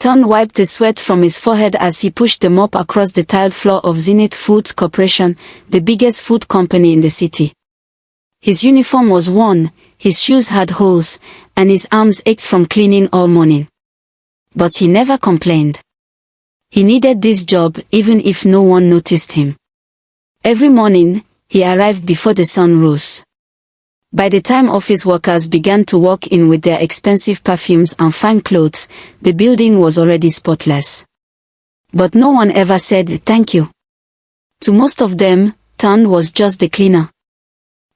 Ton wiped the sweat from his forehead as he pushed the mop across the tiled floor of Zenith Foods Corporation, the biggest food company in the city. His uniform was worn, his shoes had holes, and his arms ached from cleaning all morning. But he never complained. He needed this job even if no one noticed him. Every morning, he arrived before the sun rose. By the time office workers began to walk in with their expensive perfumes and fine clothes, the building was already spotless. But no one ever said thank you. To most of them, Ton was just the cleaner.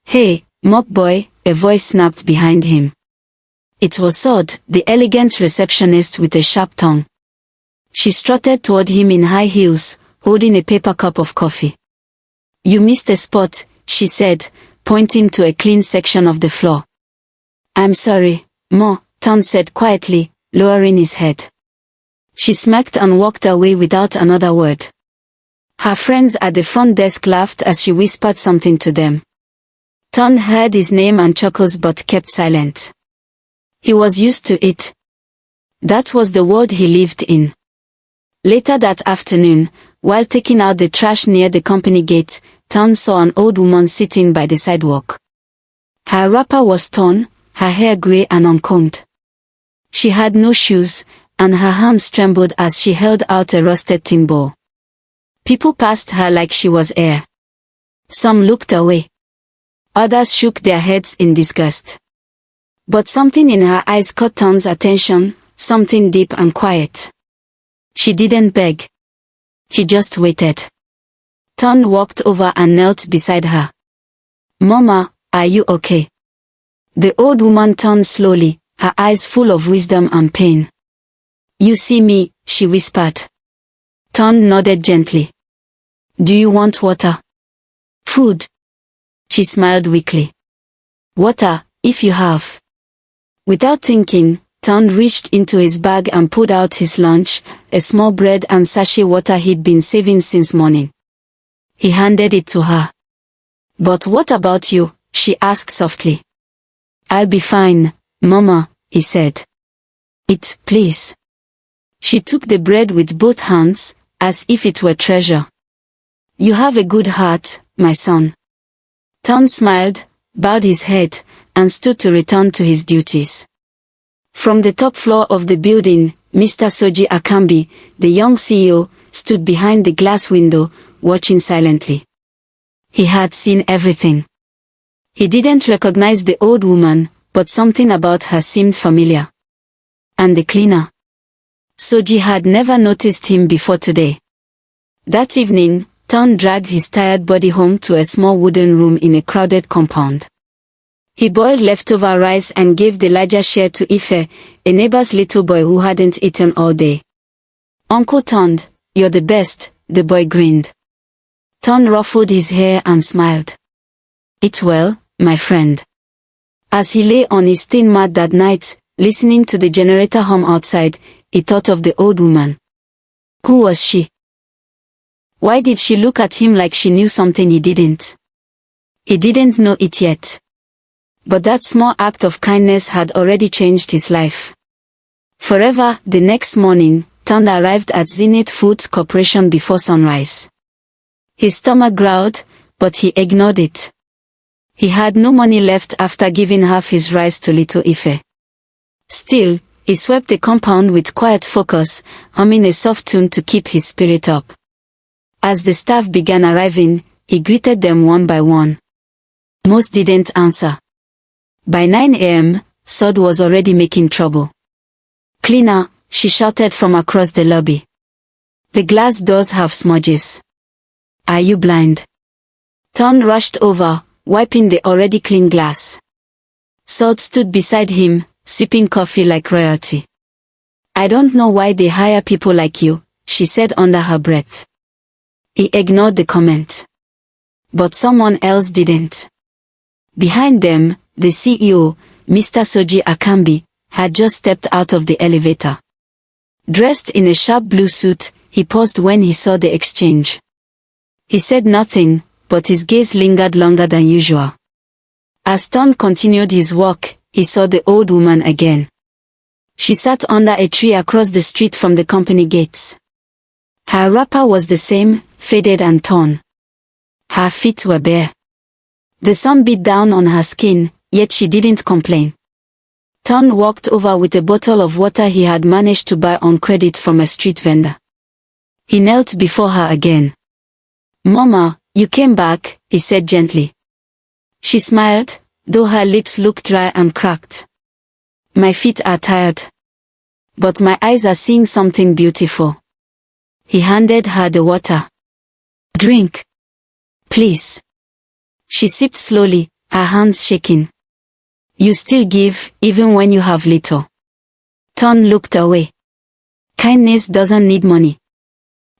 "Hey, mop boy," a voice snapped behind him. It was Sod, the elegant receptionist with a sharp tongue. She strutted toward him in high heels, holding a paper cup of coffee. "You missed a spot," she said, pointing to a clean section of the floor. "I'm sorry, Ma," Ton said quietly, lowering his head. She smirked and walked away without another word. Her friends at the front desk laughed as she whispered something to them. Ton heard his name and chuckles but kept silent. He was used to it. That was the world he lived in. Later that afternoon, while taking out the trash near the company gate, Ton saw an old woman sitting by the sidewalk. Her wrapper was torn, her hair grey and uncombed. She had no shoes, and her hands trembled as she held out a rusted tin bowl. People passed her like she was air. Some looked away. Others shook their heads in disgust. But something in her eyes caught Ton's attention, something deep and quiet. She didn't beg. She just waited. Ton walked over and knelt beside her. "Mama, are you okay?" The old woman turned slowly, her eyes full of wisdom and pain. "You see me," she whispered. Ton nodded gently. "Do you want water?" "Food?" She smiled weakly. "Water, if you have." Without thinking, Ton reached into his bag and pulled out his lunch, a small bread and sachet water he'd been saving since morning. He handed it to her. "But what about you?" she asked softly. "I'll be fine, Mama," he said. "Eat, please." She took the bread with both hands, as if it were treasure. "You have a good heart, my son." Ton smiled, bowed his head, and stood to return to his duties. From the top floor of the building, Mr. Soji Akambi, the young CEO, stood behind the glass window, watching silently. He had seen everything. He didn't recognize the old woman, but something about her seemed familiar. And the cleaner. Soji had never noticed him before today. That evening, Ton dragged his tired body home to a small wooden room in a crowded compound. He boiled leftover rice and gave the larger share to Ife, a neighbor's little boy who hadn't eaten all day. "Uncle Ton, you're the best," the boy grinned. Ton ruffled his hair and smiled. "Eat well, my friend." As he lay on his thin mat that night, listening to the generator hum outside, he thought of the old woman. Who was she? Why did she look at him like she knew something he didn't? He didn't know it yet. But that small act of kindness had already changed his life. Forever. The next morning, Ton arrived at Zenith Foods Corporation before sunrise. His stomach growled, but he ignored it. He had no money left after giving half his rice to little Ife. Still, he swept the compound with quiet focus, humming a soft tune to keep his spirit up. As the staff began arriving, he greeted them one by one. Most didn't answer. By 9 a.m., Sod was already making trouble. "Cleaner," she shouted from across the lobby. "The glass doors have smudges. Are you blind?" Ton rushed over, wiping the already clean glass. Sod stood beside him, sipping coffee like royalty. "I don't know why they hire people like you," she said under her breath. He ignored the comment. But someone else didn't. Behind them, the CEO, Mr. Soji Akambi, had just stepped out of the elevator. Dressed in a sharp blue suit, he paused when he saw the exchange. He said nothing, but his gaze lingered longer than usual. As Ton continued his walk, he saw the old woman again. She sat under a tree across the street from the company gates. Her wrapper was the same, faded and torn. Her feet were bare. The sun beat down on her skin, yet she didn't complain. Ton walked over with a bottle of water he had managed to buy on credit from a street vendor. He knelt before her again. "Mama, you came back," he said gently. She smiled, though her lips looked dry and cracked. "My feet are tired. But my eyes are seeing something beautiful." He handed her the water. "Drink. Please." She sipped slowly, her hands shaking. "You still give, even when you have little." Ton looked away. "Kindness doesn't need money."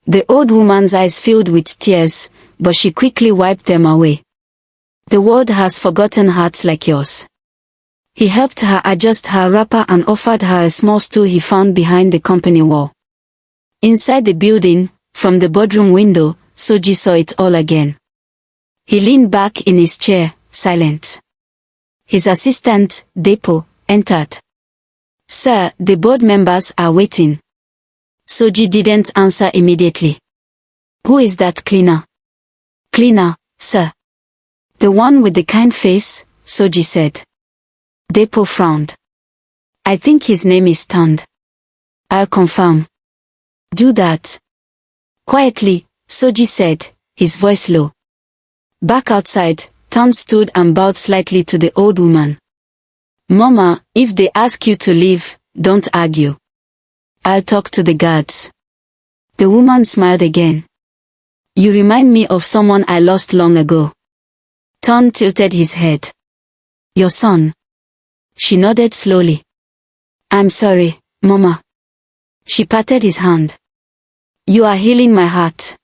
The old woman's eyes filled with tears, but she quickly wiped them away. "The world has forgotten hearts like yours." He helped her adjust her wrapper and offered her a small stool he found behind the company wall. Inside the building, from the boardroom window, Soji saw it all again. He leaned back in his chair, silent. His assistant, Depo, entered. "Sir, the board members are waiting." Soji didn't answer immediately. "Who is that cleaner?" "Cleaner, sir." "The one with the kind face," Soji said. Depo frowned. "I think his name is Tand." "I'll confirm." "Do that." Quietly, Soji said, his voice low. Back outside, Tand stood and bowed slightly to the old woman. "Mama, if they ask you to leave, don't argue. I'll talk to the guards." The woman smiled again. "You remind me of someone I lost long ago." Tand tilted his head. "Your son?" She nodded slowly. "I'm sorry, Mama." She patted his hand. "You are healing my heart."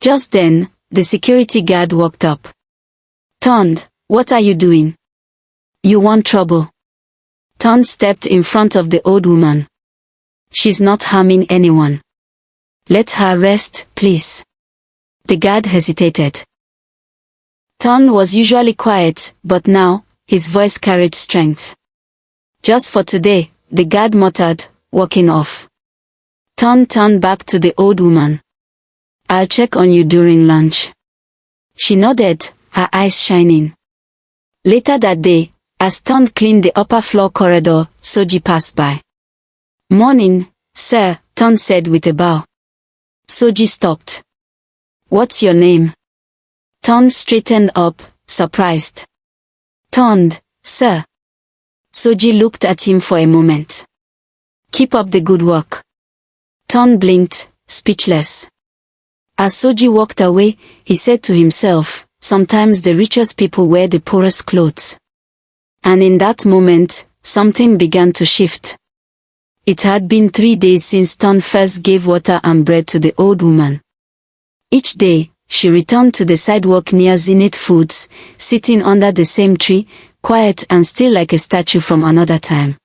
Just then, the security guard walked up. "Tand, what are you doing? You want trouble." Tand stepped in front of the old woman. "She's not harming anyone. Let her rest, please." The guard hesitated. Tand was usually quiet, but now, his voice carried strength. "Just for today," the guard muttered, walking off. Tand turned back to the old woman. "I'll check on you during lunch." She nodded, her eyes shining. Later that day, as Tand cleaned the upper floor corridor, Soji passed by. "Morning, sir," Tand said with a bow. Soji stopped. "What's your name?" Tand straightened up, surprised. "Tand, sir." Soji looked at him for a moment. "Keep up the good work." Tand blinked, speechless. As Soji walked away, he said to himself, sometimes the richest people wear the poorest clothes. And in that moment, something began to shift. It had been 3 days since Tand first gave water and bread to the old woman. Each day, she returned to the sidewalk near Zenith Foods, sitting under the same tree, quiet and still like a statue from another time.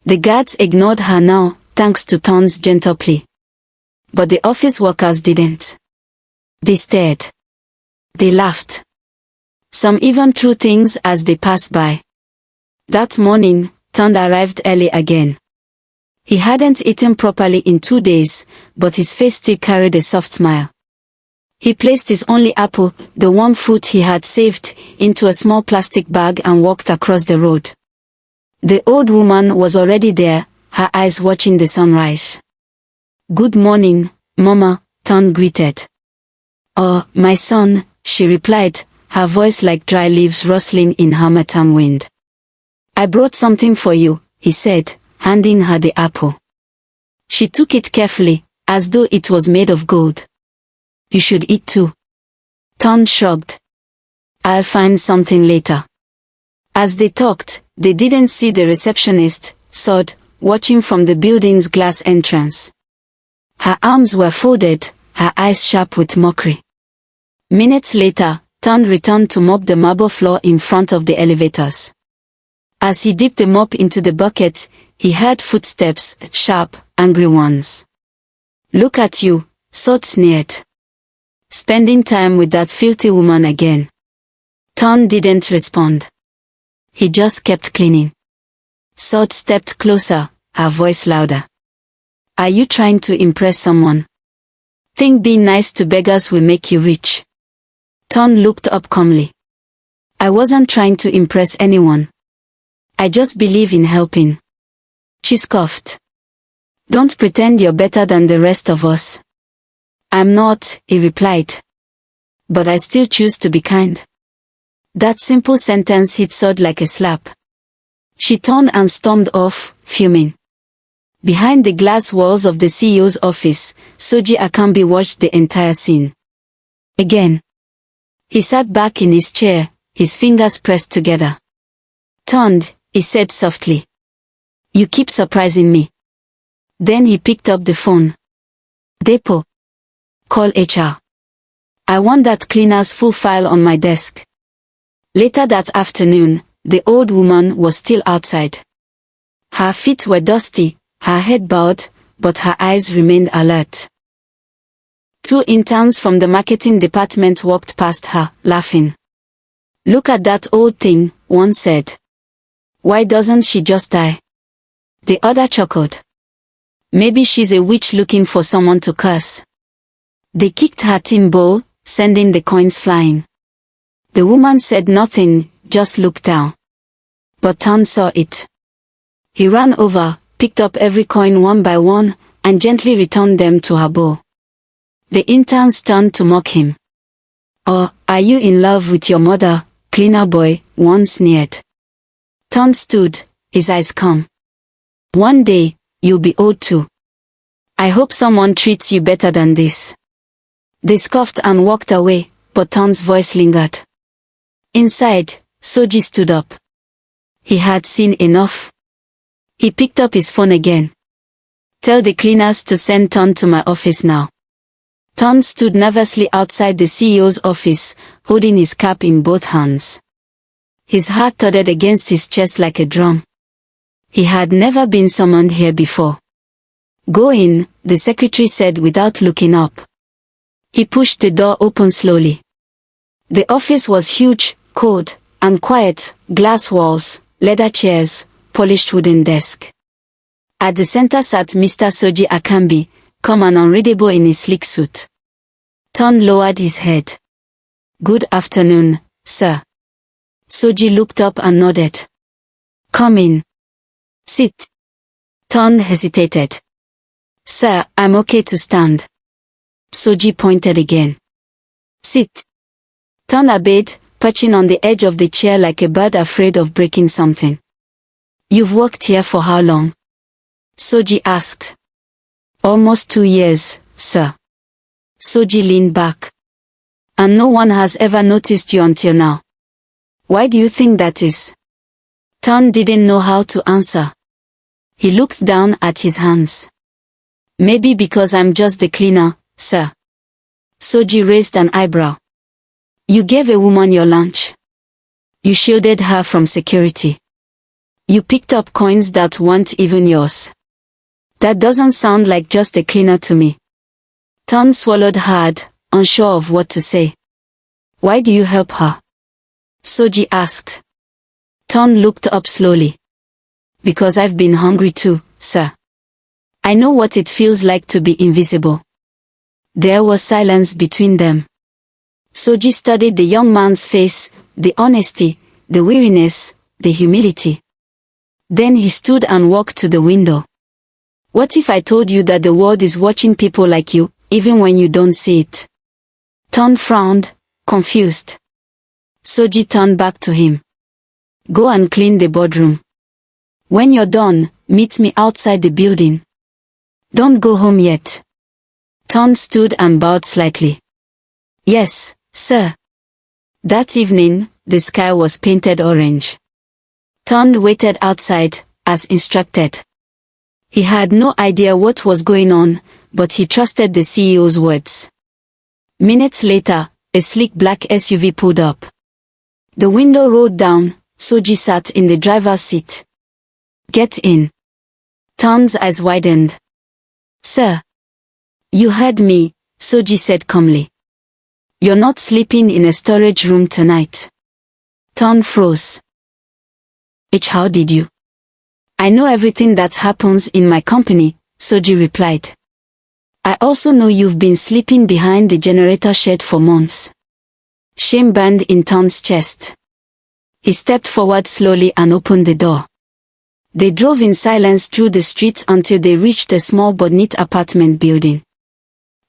The guards ignored her now, thanks to Tand's gentle plea. But the office workers didn't. They stared. They laughed. Some even threw things as they passed by. That morning, Tand arrived early again. He hadn't eaten properly in 2 days, but his face still carried a soft smile. He placed his only apple, the one fruit he had saved, into a small plastic bag and walked across the road. The old woman was already there, her eyes watching the sunrise. "Good morning, Mama," Tand greeted. "Oh, my son," she replied, her voice like dry leaves rustling in harmattan wind. "I brought something for you," he said, handing her the apple. She took it carefully, as though it was made of gold. "You should eat too." Tand shrugged. "I'll find something later." As they talked, they didn't see the receptionist, Sod, watching from the building's glass entrance. Her arms were folded, her eyes sharp with mockery. Minutes later, Tand returned to mop the marble floor in front of the elevators. As he dipped the mop into the bucket, he heard footsteps, sharp, angry ones. "Look at you," Sod sneered. "Spending time with that filthy woman again." Tand didn't respond. He just kept cleaning. Sod stepped closer, her voice louder. Are you trying to impress someone? Think being nice to beggars will make you rich? Ton looked up calmly. I wasn't trying to impress anyone. I just believe in helping. She scoffed. Don't pretend you're better than the rest of us. I'm not, he replied. But I still choose to be kind. That simple sentence hit Sod like a slap. She turned and stormed off, fuming. Behind the glass walls of the CEO's office, Soji Akambi watched the entire scene. Again. He sat back in his chair, his fingers pressed together. Turned, he said softly. You keep surprising me. Then he picked up the phone. Depot. Call HR. I want that cleaner's full file on my desk. Later that afternoon, the old woman was still outside. Her feet were dusty, her head bowed, but her eyes remained alert. 2 interns from the marketing department walked past her, laughing. Look at that old thing, one said. Why doesn't she just die? The other chuckled. Maybe she's a witch looking for someone to curse. They kicked her tin bowl, sending the coins flying. The woman said nothing, just looked down. But Tan saw it. He ran over, picked up every coin one by one, and gently returned them to her bowl. The interns turned to mock him. Oh, are you in love with your mother, cleaner boy? One sneered. Tan stood, his eyes calm. One day, you'll be old too. I hope someone treats you better than this. They scoffed and walked away, but Tan's voice lingered. Inside, Soji stood up. He had seen enough. He picked up his phone again. Tell the cleaners to send Tan to my office now. Tan stood nervously outside the CEO's office, holding his cap in both hands. His heart thudded against his chest like a drum. He had never been summoned here before. Go in, the secretary said without looking up. He pushed the door open slowly. The office was huge, cold, and quiet, glass walls, leather chairs, polished wooden desk. At the center sat Mr. Soji Akambi, calm and unreadable in his sleek suit. Tan lowered his head. Good afternoon, sir. Soji looked up and nodded. Come in. Sit. Tan hesitated. Sir, I'm okay to stand. Soji pointed again. Sit. Tan obeyed, perching on the edge of the chair like a bird afraid of breaking something. You've worked here for how long? Soji asked. Almost 2 years, sir. Soji leaned back. And no one has ever noticed you until now. Why do you think that is? Tan didn't know how to answer. He looked down at his hands. Maybe because I'm just the cleaner, sir. Soji raised an eyebrow. You gave a woman your lunch. You shielded her from security. You picked up coins that weren't even yours. That doesn't sound like just a cleaner to me. Tan swallowed hard, unsure of what to say. Why do you help her? Soji asked. Tan looked up slowly. Because I've been hungry too, sir. I know what it feels like to be invisible. There was silence between them. Soji studied the young man's face, the honesty, the weariness, the humility. Then he stood and walked to the window. What if I told you that the world is watching people like you, even when you don't see it? Tan frowned, confused. Soji turned back to him. Go and clean the boardroom. When you're done, meet me outside the building. Don't go home yet. Tan stood and bowed slightly. Yes, sir. That evening, the sky was painted orange. Tan waited outside, as instructed. He had no idea what was going on, but he trusted the CEO's words. Minutes later, a sleek black SUV pulled up. The window rolled down, Soji sat in the driver's seat. Get in. Tan's eyes widened. Sir. You heard me, Soji said calmly. You're not sleeping in a storage room tonight. Tan froze. How did you? I know everything that happens in my company, Soji replied. I also know you've been sleeping behind the generator shed for months. Shame burned in Ton's chest. He stepped forward slowly and opened the door. They drove in silence through the streets until they reached a small but neat apartment building.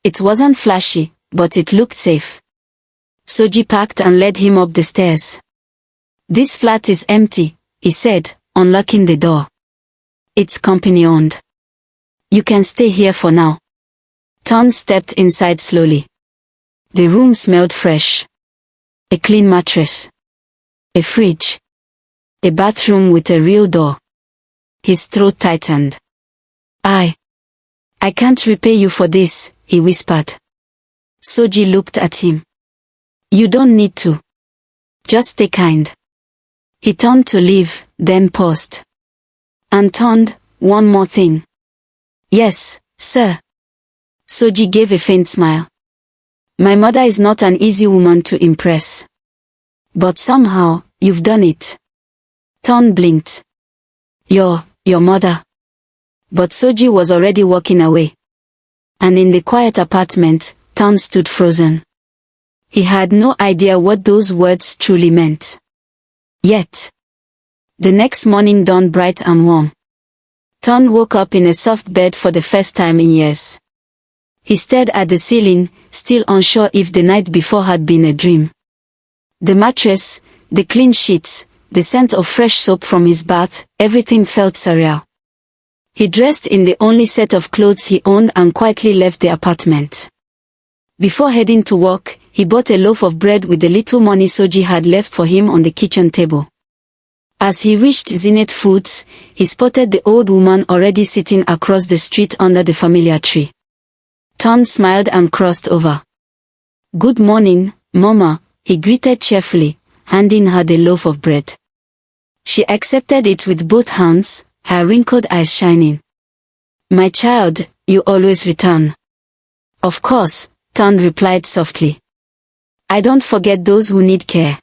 It wasn't flashy, but it looked safe. Soji parked and led him up the stairs. This flat is empty, he said, unlocking the door. It's company-owned. You can stay here for now. Ton stepped inside slowly. The room smelled fresh. A clean mattress. A fridge. A bathroom with a real door. His throat tightened. I can't repay you for this, he whispered. Soji looked at him. You don't need to. Just stay kind. He turned to leave, then paused. And turned, one more thing. Yes, sir. Soji gave a faint smile. My mother is not an easy woman to impress. But somehow, you've done it. Ton blinked. Your mother. But Soji was already walking away. And in the quiet apartment, Ton stood frozen. He had no idea what those words truly meant. Yet. The next morning dawned bright and warm. Ton woke up in a soft bed for the first time in years. He stared at the ceiling, still unsure if the night before had been a dream. The mattress, the clean sheets, the scent of fresh soap from his bath, everything felt surreal. He dressed in the only set of clothes he owned and quietly left the apartment. Before heading to work, he bought a loaf of bread with the little money Soji had left for him on the kitchen table. As he reached Zenith Foods, he spotted the old woman already sitting across the street under the familiar tree. Ton smiled and crossed over. Good morning, Mama, he greeted cheerfully, handing her the loaf of bread. She accepted it with both hands, her wrinkled eyes shining. My child, you always return. Of course, Ton replied softly. I don't forget those who need care.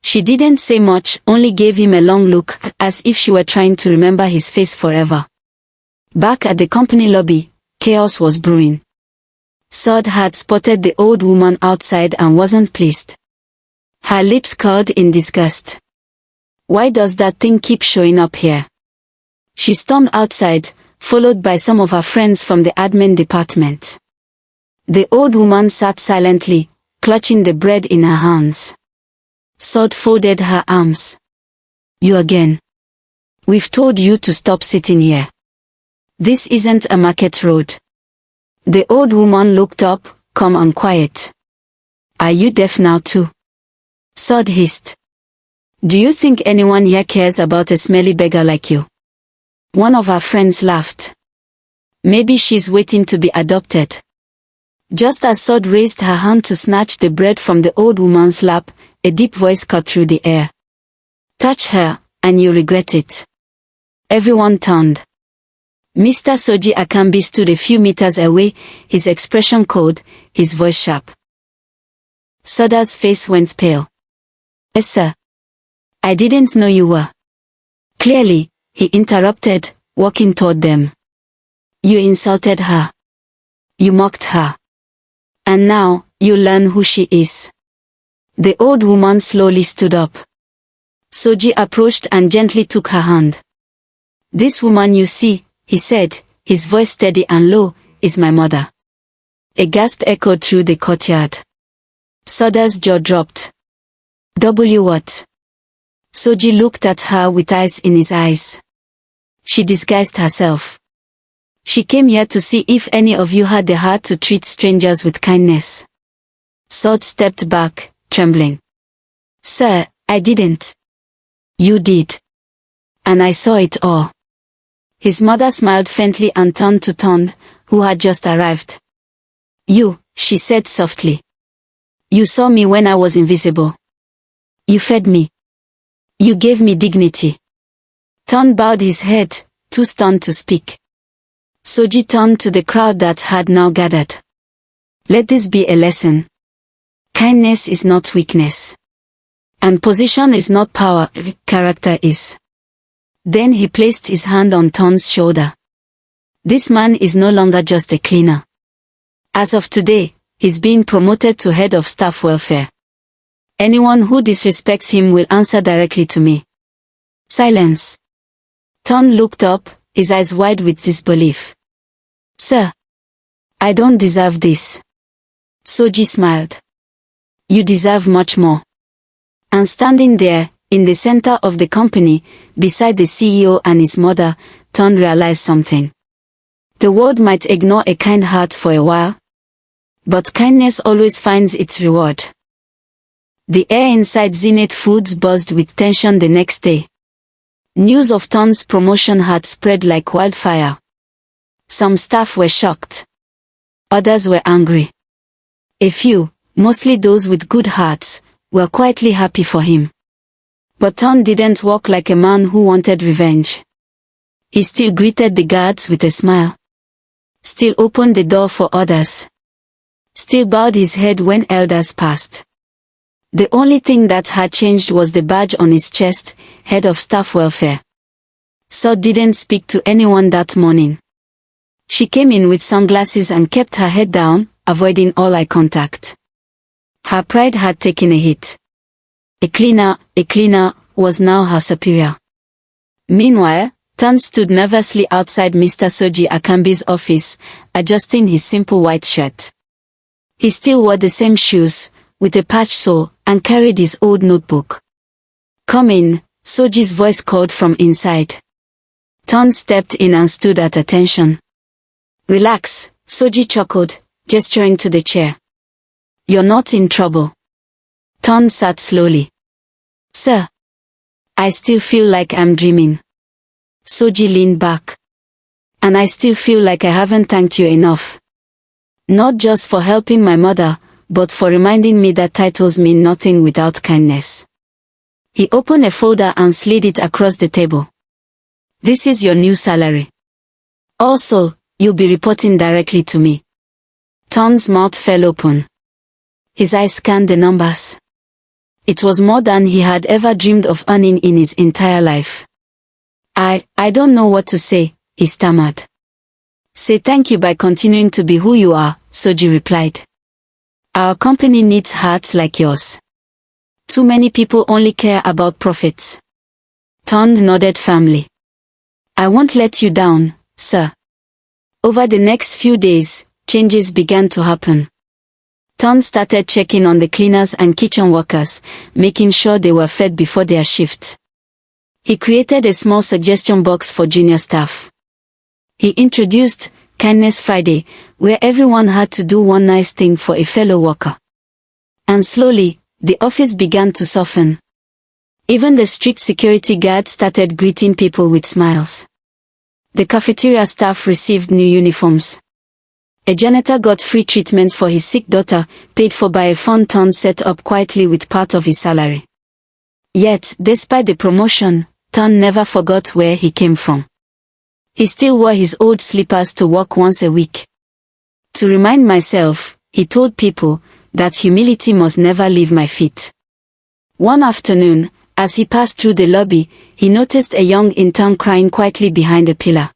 She didn't say much, only gave him a long look, as if she were trying to remember his face forever. Back at the company lobby, chaos was brewing. Sod had spotted the old woman outside and wasn't pleased. Her lips curled in disgust. Why does that thing keep showing up here? She stormed outside, followed by some of her friends from the admin department. The old woman sat silently, clutching the bread in her hands. Sod folded her arms. You again. We've told you to stop sitting here. This isn't a market road. The old woman looked up, calm and quiet. Are you deaf now too? Sod hissed. Do you think anyone here cares about a smelly beggar like you? One of her friends laughed. Maybe she's waiting to be adopted. Just as Sod raised her hand to snatch the bread from the old woman's lap, a deep voice cut through the air. Touch her, and you'll regret it. Everyone turned. Mr. Soji Akambi stood a few meters away, his expression cold, his voice sharp. Soda's face went pale. Yes, sir. I didn't know you were. Clearly, he interrupted, walking toward them. You insulted her. You mocked her. And now, you learn who she is. The old woman slowly stood up. Soji approached and gently took her hand. This woman you see, he said, his voice steady and low, is my mother. A gasp echoed through the courtyard. Soda's jaw dropped. What? Soji looked at her with eyes in his eyes. She disguised herself. She came here to see if any of you had the heart to treat strangers with kindness. Sod stepped back, trembling. Sir, I didn't. You did. And I saw it all. His mother smiled faintly and turned to Ton, who had just arrived. You, she said softly. You saw me when I was invisible. You fed me. You gave me dignity. Ton bowed his head, too stunned to speak. Soji turned to the crowd that had now gathered. Let this be a lesson. Kindness is not weakness. And position is not power, character is. Then he placed his hand on Ton's shoulder. This man is no longer just a cleaner. As of today, he's being promoted to head of staff welfare. Anyone who disrespects him will answer directly to me. Silence. Ton looked up, his eyes wide with disbelief. Sir, I don't deserve this. Soji smiled. You deserve much more. And standing there, in the center of the company, beside the CEO and his mother, Ton realized something. The world might ignore a kind heart for a while, but kindness always finds its reward. The air inside Zenith Foods buzzed with tension the next day. News of Ton's promotion had spread like wildfire. Some staff were shocked. Others were angry. A few, mostly those with good hearts, were quietly happy for him. But Ton didn't walk like a man who wanted revenge. He still greeted the guards with a smile. Still opened the door for others. Still bowed his head when elders passed. The only thing that had changed was the badge on his chest, head of staff welfare. So didn't speak to anyone that morning. She came in with sunglasses and kept her head down, avoiding all eye contact. Her pride had taken a hit. A cleaner was now her superior. Meanwhile, Tan stood nervously outside Mr. Soji Akambi's office, adjusting his simple white shirt. He still wore the same shoes, with a patch sole, and carried his old notebook. Come in, Soji's voice called from inside. Tan stepped in and stood at attention. Relax, Soji chuckled, gesturing to the chair. You're not in trouble. Tan sat slowly. Sir, I still feel like I'm dreaming. Soji leaned back. And I still feel like I haven't thanked you enough. Not just for helping my mother, but for reminding me that titles mean nothing without kindness. He opened a folder and slid it across the table. This is your new salary. Also, you'll be reporting directly to me. Tom's mouth fell open. His eyes scanned the numbers. It was more than he had ever dreamed of earning in his entire life. I don't know what to say, he stammered. Say thank you by continuing to be who you are, Soji replied. Our company needs hearts like yours. Too many people only care about profits. Ton nodded firmly. I won't let you down, sir. Over the next few days, changes began to happen. Ton started checking on the cleaners and kitchen workers, making sure they were fed before their shift. He created a small suggestion box for junior staff. He introduced Kindness Friday, where everyone had to do one nice thing for a fellow worker. And slowly, the office began to soften. Even the strict security guards started greeting people with smiles. The cafeteria staff received new uniforms. A janitor got free treatment for his sick daughter, paid for by a fund Ton set up quietly with part of his salary. Yet, despite the promotion, Ton never forgot where he came from. He still wore his old slippers to work once a week. To remind myself, he told people, that humility must never leave my feet. One afternoon, as he passed through the lobby, he noticed a young intern crying quietly behind a pillar.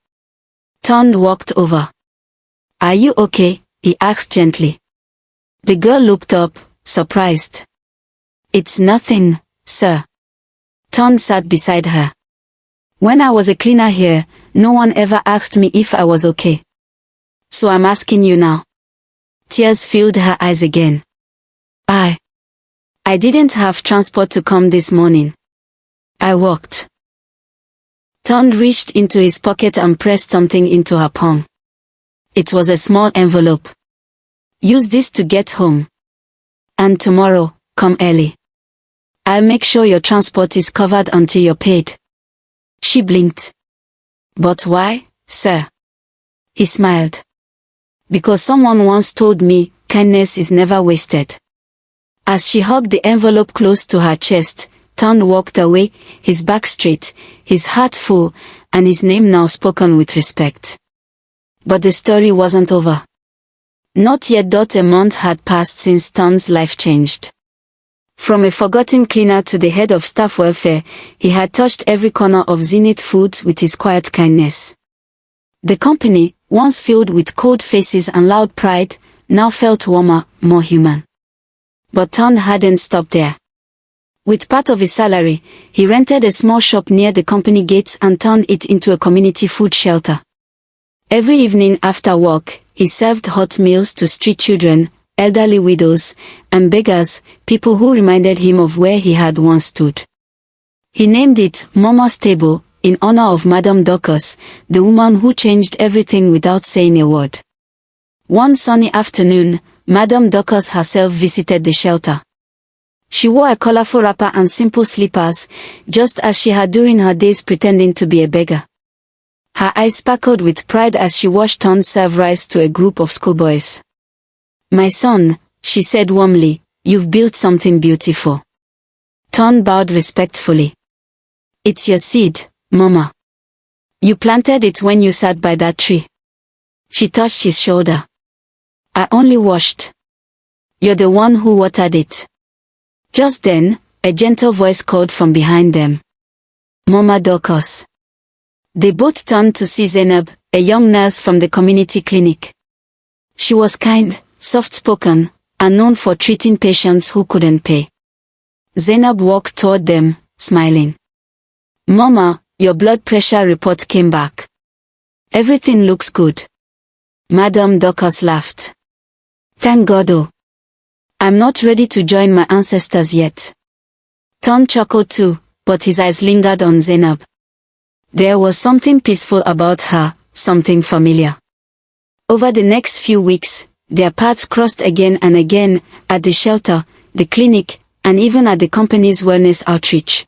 Ton walked over. Are you okay? He asked gently. The girl looked up, surprised. It's nothing, sir. Ton sat beside her. When I was a cleaner here, no one ever asked me if I was okay. So I'm asking you now. Tears filled her eyes again. I didn't have transport to come this morning. I walked. Ton reached into his pocket and pressed something into her palm. It was a small envelope. Use this to get home. And tomorrow, come early. I'll make sure your transport is covered until you're paid. She blinked. But why, sir? He smiled. Because someone once told me, kindness is never wasted. As she hugged the envelope close to her chest, Ton walked away, his back straight, his heart full, and his name now spoken with respect. But the story wasn't over. Not yet. A month had passed since Ton's life changed. From a forgotten cleaner to the head of staff welfare, he had touched every corner of Zenith Foods with his quiet kindness. The company, once filled with cold faces and loud pride, now felt warmer, more human. But Ton hadn't stopped there. With part of his salary, he rented a small shop near the company gates and turned it into a community food shelter. Every evening after work, he served hot meals to street children, elderly widows, and beggars, people who reminded him of where he had once stood. He named it Mama's Table, in honor of Madame Dorcas, the woman who changed everything without saying a word. One sunny afternoon, Madame Dorcas herself visited the shelter. She wore a colorful wrapper and simple slippers, just as she had during her days pretending to be a beggar. Her eyes sparkled with pride as she watched Ton serve rice to a group of schoolboys. "My son," she said warmly, "you've built something beautiful." Ton bowed respectfully. "It's your seed, Mama. You planted it when you sat by that tree." She touched his shoulder. "I only watched. You're the one who watered it." Just then, a gentle voice called from behind them. "Mama Dorcas." They both turned to see Zainab, a young nurse from the community clinic. She was kind, soft-spoken, and known for treating patients who couldn't pay. Zainab walked toward them, smiling. "Mama, your blood pressure report came back. Everything looks good." Madame Dorcas laughed. "Thank God. Oh, I'm not ready to join my ancestors yet." Ton chuckled too, but his eyes lingered on Zainab. There was something peaceful about her, something familiar. Over the next few weeks, their paths crossed again and again, at the shelter, the clinic, and even at the company's wellness outreach.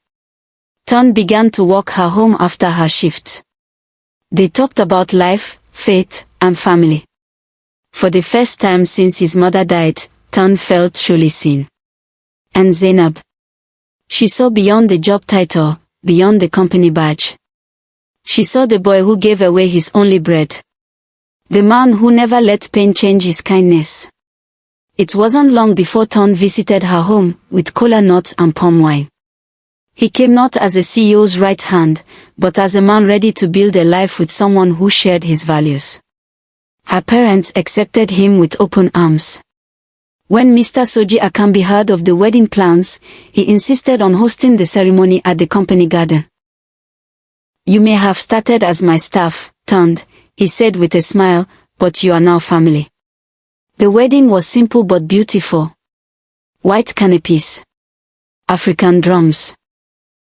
Ton began to walk her home after her shift. They talked about life, faith, and family. For the first time since his mother died, Ton felt truly seen. And Zainab. She saw beyond the job title, beyond the company badge. She saw the boy who gave away his only bread. The man who never let pain change his kindness. It wasn't long before Ton visited her home, with kola nuts and palm wine. He came not as a CEO's right hand, but as a man ready to build a life with someone who shared his values. Her parents accepted him with open arms. When Mr. Soji Akambi heard of the wedding plans, he insisted on hosting the ceremony at the company garden. "You may have started as my staff, Ton," he said with a smile, "but you are now family." The wedding was simple but beautiful. White canopies. African drums.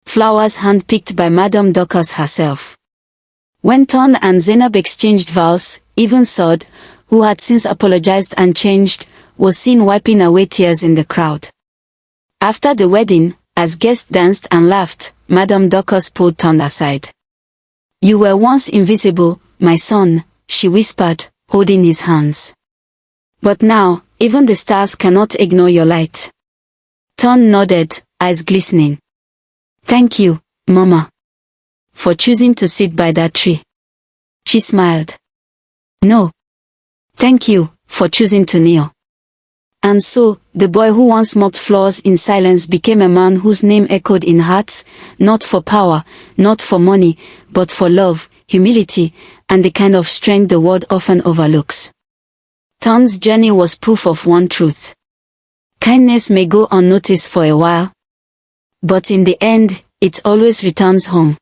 Flowers hand-picked by Madame Dorcas herself. When Ton and Zainab exchanged vows, even Sod, who had since apologized and changed, was seen wiping away tears in the crowd. After the wedding, as guests danced and laughed, Madame Dorcas pulled Ton aside. "You were once invisible, my son," she whispered, holding his hands. "But now, even the stars cannot ignore your light." Ton nodded, eyes glistening. "Thank you, Mama, for choosing to sit by that tree." She smiled. "No. Thank you, for choosing to kneel." And so, the boy who once mopped floors in silence became a man whose name echoed in hearts, not for power, not for money, but for love, humility, and the kind of strength the world often overlooks. Ton's journey was proof of one truth. Kindness may go unnoticed for a while, but in the end, it always returns home.